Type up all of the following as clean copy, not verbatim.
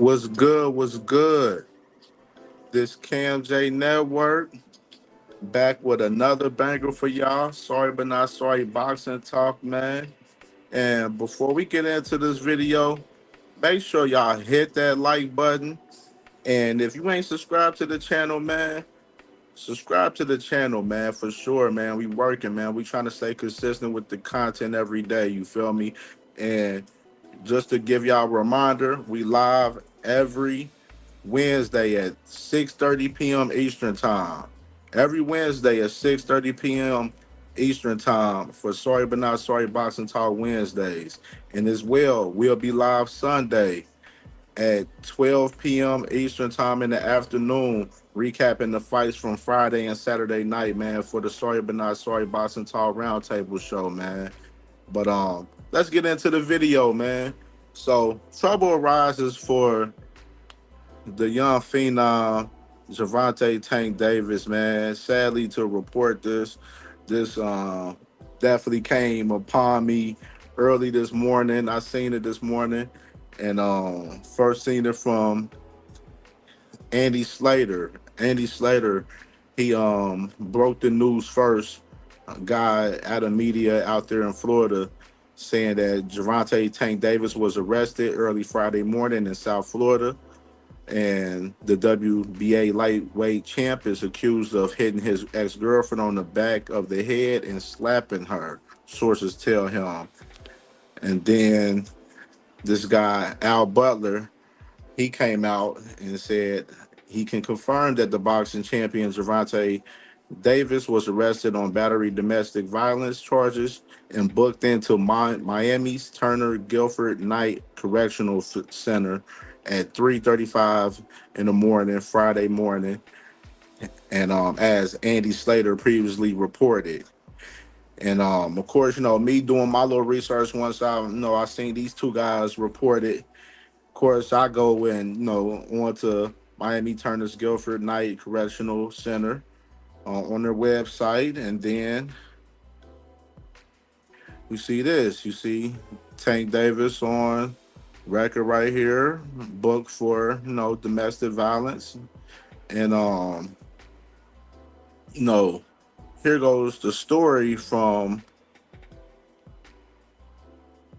What's good? What's good? This CamJNetwork back with another banger for y'all. Sorry but not sorry boxing talk, man. And before we get into this video, make sure y'all hit that like button. And if you ain't subscribed to the channel, man, subscribe to the channel, man, for sure, man. We working, man. We trying to stay consistent with the content every day. You feel me? And just to give y'all a reminder, we live every Wednesday at 6:30 p.m. Eastern Time. Every Wednesday at 6:30 p.m. Eastern Time for Sorry But Not Sorry Boxing Talk Wednesdays. And as well, we'll be live Sunday at 12 p.m. Eastern Time in the afternoon, recapping the fights from Friday and Saturday night, man, for the Sorry But Not Sorry Boxing Talk Roundtable show, man. But let's get into the video, man. So trouble arises for the young phenom Gervonta Tank Davis, man. Sadly, to report this definitely came upon me early this morning. I seen it this morning, and first seen it from Andy Slater. Andy Slater, he broke the news first. A guy out of media out there in Florida saying that Gervonta Tank Davis was arrested early Friday morning in South Florida, and the WBA lightweight champ is accused of hitting his ex-girlfriend on the back of the head and slapping her, sources tell him. And then this guy, Al Butler, he came out and said he can confirm that the boxing champion Gervonta Davis was arrested on battery domestic violence charges and booked into Miami's Turner Guilford Knight Correctional Center at 3:35 in the morning, Friday morning, and as Andy Slater previously reported. And of course, me doing my little research once I seen these two guys reported. Of course, I go and on to Miami Turner's Guilford Knight Correctional Center on their website, and then you see this. You see Tank Davis on record right here, booked for domestic violence, and you know here goes the story from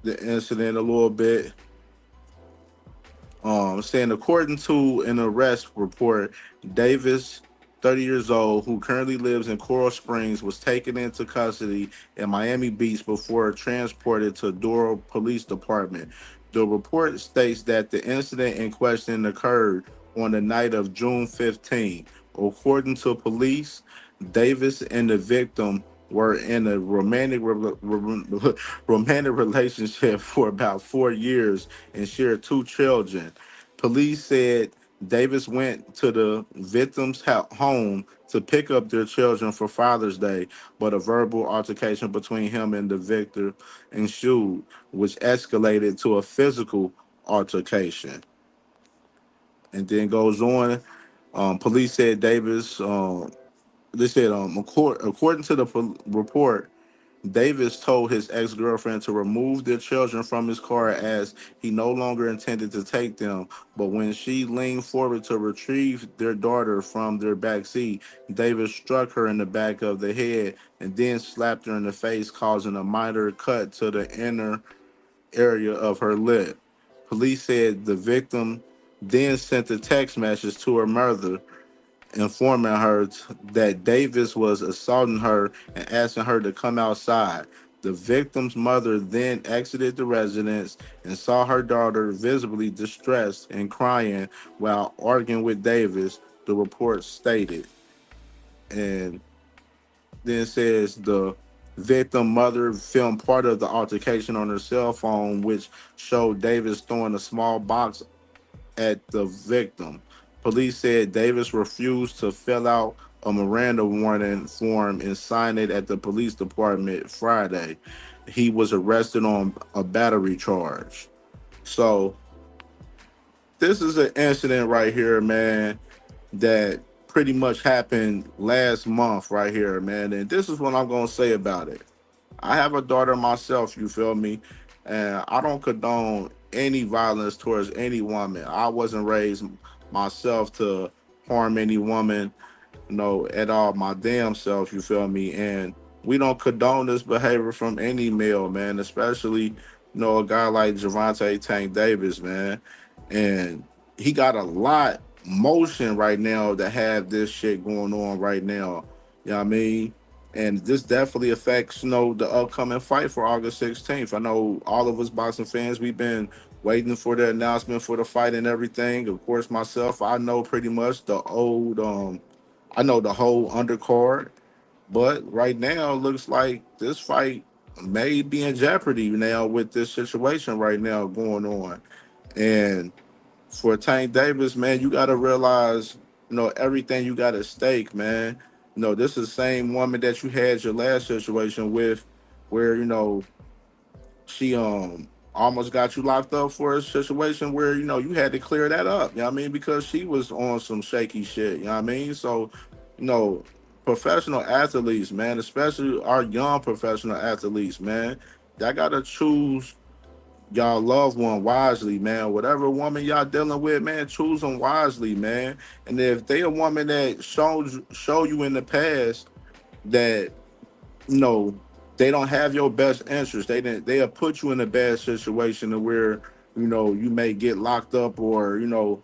the incident a little bit. Saying according to an arrest report, Davis, 30 years old, who currently lives in Coral Springs, was taken into custody in Miami Beach before transported to Doral Police Department. The report states that the incident in question occurred on the night of June 15. According to police, Davis and the victim were in a romantic relationship for about 4 years and shared two children. Police said Davis went to the victim's home to pick up their children for Father's Day, but a verbal altercation between him and the victor ensued, which escalated to a physical altercation. And then goes on. Police said Davis. They said, according to the report, Davis told his ex-girlfriend to remove their children from his car as he no longer intended to take them. But when she leaned forward to retrieve their daughter from their back seat, Davis struck her in the back of the head and then slapped her in the face, causing a minor cut to the inner area of her lip. Police said the victim then sent a text message to her mother informing her that Davis was assaulting her and asking her to come outside. The victim's mother then exited the residence and saw her daughter visibly distressed and crying while arguing with Davis, the report stated. And then says the victim mother filmed part of the altercation on her cell phone, which showed Davis throwing a small box at the victim. Police said Davis refused to fill out a Miranda warning form and sign it at the police department Friday. He was arrested on a battery charge. So this is an incident right here, man, that pretty much happened last month right here, man. And this is what I'm gonna say about it. I have a daughter myself, you feel me? And I don't condone any violence towards any woman. I wasn't raised myself to harm any woman, at all, my damn self, you feel me? And we don't condone this behavior from any male, man, especially, a guy like Gervonta Tank Davis, man. And he got a lot motion right now to have this shit going on right now. You know what I mean? And this definitely affects, the upcoming fight for August 16th. I know all of us boxing fans, we've been waiting for the announcement for the fight and everything. Of course, myself, I know pretty much I know the whole undercard, but right now it looks like this fight may be in jeopardy now with this situation right now going on. And for Tank Davis, man, you got to realize, everything you got at stake, man. This is the same woman that you had your last situation with, where she almost got you locked up for a situation where you had to clear that up. You know what I mean? Because she was on some shaky shit. You know what I mean? So, you know, professional athletes, man, especially our young professional athletes, man, y'all gotta choose y'all loved one wisely, man. Whatever woman y'all dealing with, man, choose them wisely, man. And if they a woman that show you in the past that no, they don't have your best interest. They'll put you in a bad situation to where, you may get locked up, or, you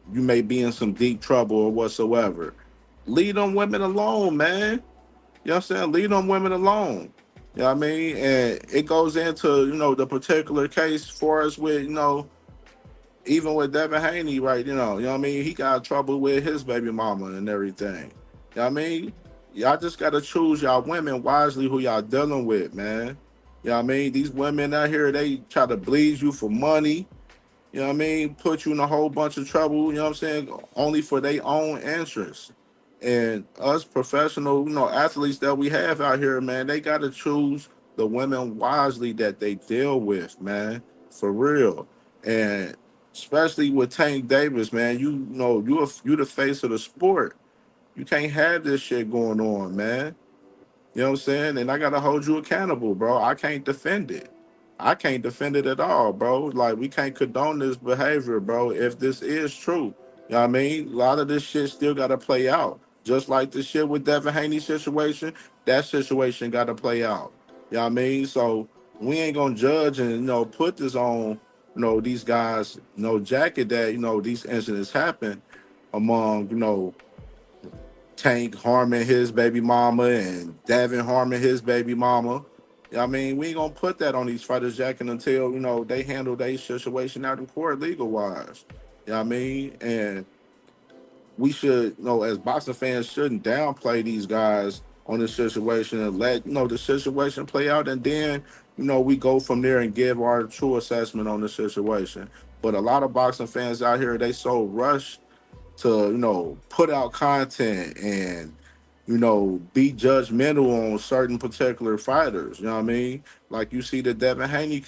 may be in some deep trouble or whatsoever. Leave them women alone, man. You know what I'm saying? Leave them women alone. You know what I mean? And it goes into, the particular case for us with, even with Devin Haney, right? You know what I mean? He got trouble with his baby mama and everything. You know what I mean? Y'all just gotta choose y'all women wisely who y'all dealing with, man. You know what I mean? These women out here, they try to bleed you for money. You know what I mean? Put you in a whole bunch of trouble, you know what I'm saying? Only for their own interests. And us professional, athletes that we have out here, man, they gotta choose the women wisely that they deal with, man. For real. And especially with Tank Davis, man, you the face of the sport. You can't have this shit going on, man. You know what I'm saying? And I gotta hold you accountable, bro. I can't defend it. I can't defend it at all, bro. Like, we can't condone this behavior, bro, if this is true. You know what I mean? A lot of this shit still gotta play out. Just like the shit with Devin Haney's situation, that situation gotta play out. You know what I mean? So we ain't gonna judge and, put this on, these guys, jacket that, these incidents happen among, Tank harming his baby mama and Davin harming his baby mama. I mean, we ain't gonna put that on these fighters jacking until, they handle their situation out in court legal wise. You know what I mean? And we should, as boxing fans, shouldn't downplay these guys on this situation and let, the situation play out, and then, we go from there and give our true assessment on the situation. But a lot of boxing fans out here, they so rushed to put out content and be judgmental on certain particular fighters. You know what I mean? Like, you see the Devin Haney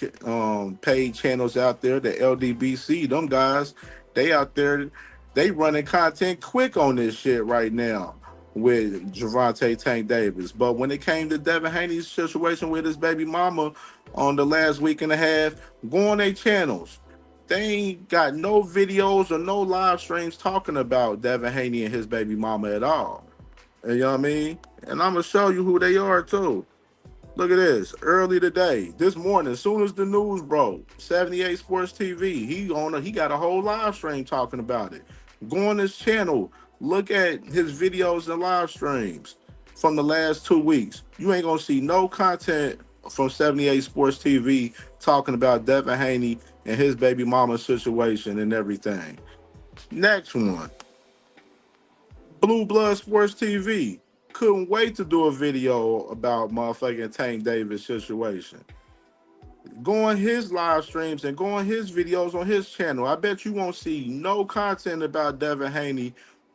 paid channels out there, the LDBC, them guys, they out there, they running content quick on this shit right now with Gervonta Tank Davis. But when it came to Devin Haney's situation with his baby mama on the last week and a half, go on their channels. They ain't got no videos or no live streams talking about Devin Haney and his baby mama at all. And you know what I mean? And I'm gonna show you who they are too. Look at this. Early today, this morning, as soon as the news broke, 78 Sports TV, he got a whole live stream talking about it. Go on his channel, look at his videos and live streams from the last 2 weeks. You ain't gonna see no content from 78 Sports TV talking about Devin Haney and his baby mama situation and everything. Next one, Blue Blood Sports TV. Couldn't wait to do a video about motherfucking Tank Davis situation. Go on his live streams and go on his videos on his channel. I bet you won't see no content about Devin Haney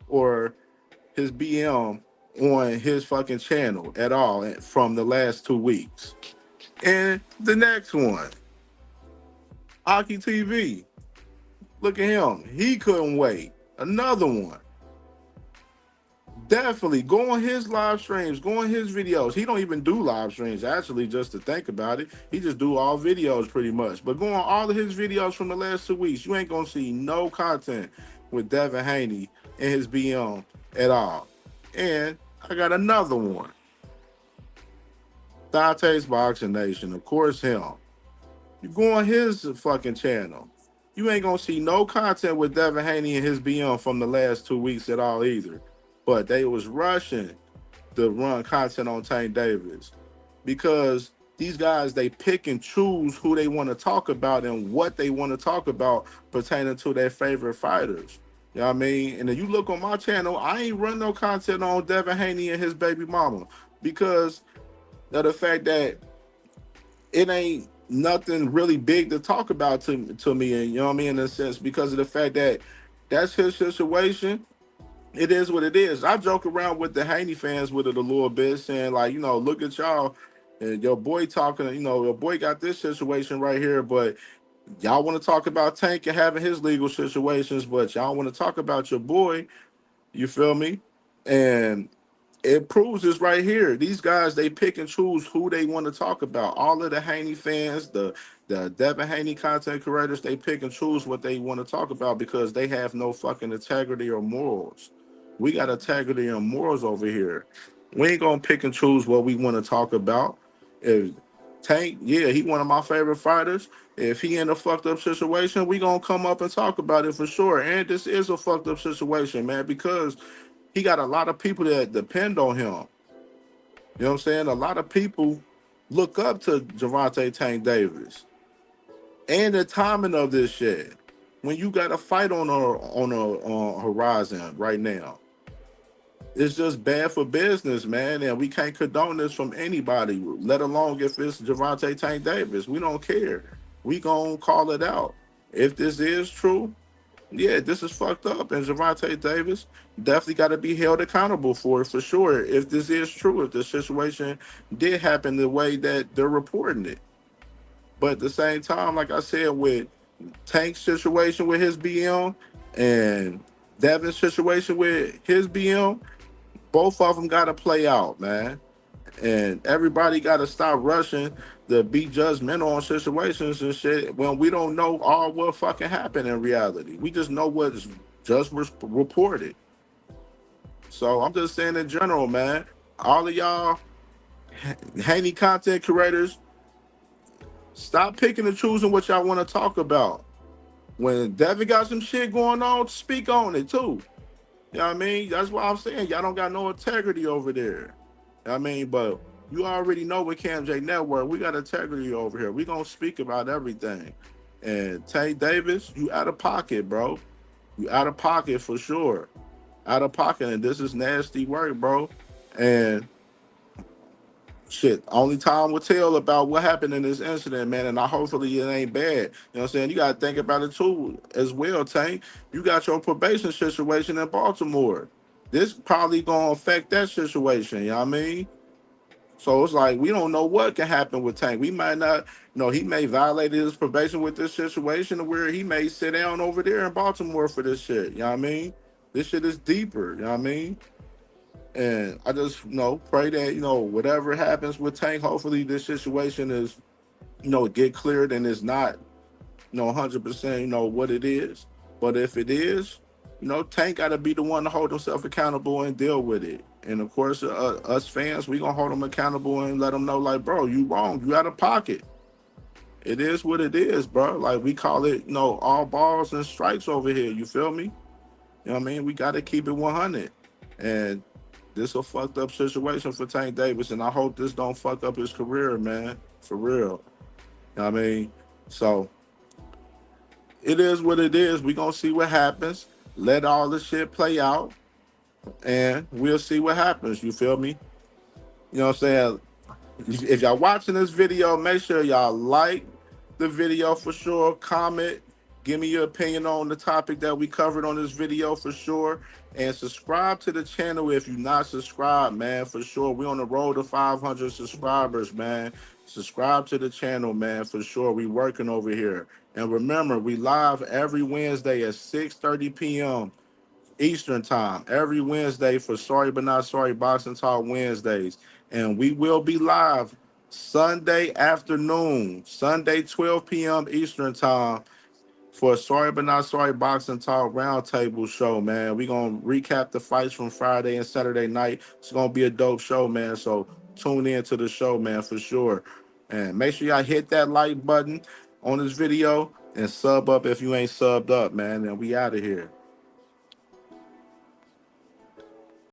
or his BM on his fucking channel at all from the last 2 weeks. And the next one, Aki TV. Look at him. He couldn't wait. Another one. Definitely go on his live streams, go on his videos. He don't even do live streams, actually, just to think about it. He just do all videos pretty much. But go on all of his videos from the last 2 weeks. You ain't gonna see no content with Devin Haney and his BM at all. And I got another one. Dante's Boxing Nation, of course him. You go on his fucking channel. You ain't gonna see no content with Devin Haney and his BM from the last 2 weeks at all either. But they was rushing to run content on Tank Davis because these guys, they pick and choose who they want to talk about and what they want to talk about pertaining to their favorite fighters. You know what I mean? And if you look on my channel, I ain't run no content on Devin Haney and his baby mama because of the fact that it ain't nothing really big to talk about to me, and you know what I mean, in a sense, because of the fact that that's his situation. It is what it is. I joke around with the Haney fans with it a little bit, saying like, look at y'all, and your boy talking, your boy got this situation right here, but y'all want to talk about Tank and having his legal situations, but y'all want to talk about your boy. You feel me? And it proves this right here. These guys, they pick and choose who they want to talk about. All of the Haney fans, the Devin Haney content creators, they pick and choose what they want to talk about because they have no fucking integrity or morals. We got integrity and morals over here. We ain't gonna pick and choose what we want to talk about. If Tank, yeah, he one of my favorite fighters. If he in a fucked up situation, we gonna come up and talk about it for sure. And this is a fucked up situation, man, because he got a lot of people that depend on him. You know what I'm saying? A lot of people look up to Gervonta Tank Davis. And the timing of this shit. When you got a fight on a horizon right now, it's just bad for business, man. And we can't condone this from anybody, let alone if it's Gervonta Tank Davis. We don't care. We gonna call it out. If this is true, yeah, this is fucked up. And Gervonta Davis definitely got to be held accountable for it for sure. If this is true, if the situation did happen the way that they're reporting it. But at the same time, like I said, with Tank's situation with his BM and Devin's situation with his BM, both of them got to play out, man. And everybody got to stop rushing to be judgmental on situations and shit when we don't know all what fucking happened in reality. We just know what's just reported. So I'm just saying in general, man, all of y'all Haney content creators, stop picking and choosing what y'all want to talk about. When Devin got some shit going on, speak on it too. You know what I mean? That's why I'm saying y'all don't got no integrity over there. You know what I mean? But you already know with CamJNetwork, we got integrity over here. We gonna speak about everything. And Tank Davis, you out of pocket, bro. You out of pocket for sure. Out of pocket, and this is nasty work, bro. And shit, only time will tell about what happened in this incident, man. And I hopefully it ain't bad. You know what I'm saying? You gotta think about it too as well, Tank. You got your probation situation in Baltimore. This probably gonna affect that situation, you know what I mean? So it's like we don't know what can happen with Tank. We might not, he may violate his probation with this situation where he may sit down over there in Baltimore for this shit. You know what I mean? This shit is deeper, you know what I mean? And I just, pray that, whatever happens with Tank, hopefully this situation is, get cleared and it's not, 100%, what it is. But if it is, Tank got to be the one to hold himself accountable and deal with it. And of course, us fans, we gonna hold him accountable and let him know, like, bro, you wrong, you out of pocket. It is what it is, bro. Like we call it, all balls and strikes over here. You feel me? You know what I mean? We got to keep it 100. And this a fucked up situation for Tank Davis, and I hope this don't fuck up his career, man. For real. You know what I mean? So it is what it is. We gonna see what happens. Let all this shit play out, and we'll see what happens. You feel me? You know what I'm saying? If y'all watching this video, make sure y'all like the video for sure. Comment. Give me your opinion on the topic that we covered on this video for sure. And subscribe to the channel if you're not subscribed, man, for sure. We're on the road to 500 subscribers, man. Subscribe to the channel, man, for sure. We working over here. And remember, we live every Wednesday at 6:30 p.m. Eastern time every Wednesday for Sorry But Not Sorry Boxing Talk Wednesdays. And we will be live Sunday afternoon, Sunday 12 p.m. Eastern time for Sorry But Not Sorry Boxing Talk Roundtable show, man. We're going to recap the fights from Friday and Saturday night. It's going to be a dope show, man. So tune in to the show, man, for sure. And make sure y'all hit that like button on this video and sub up if you ain't subbed up, man. And we out of here.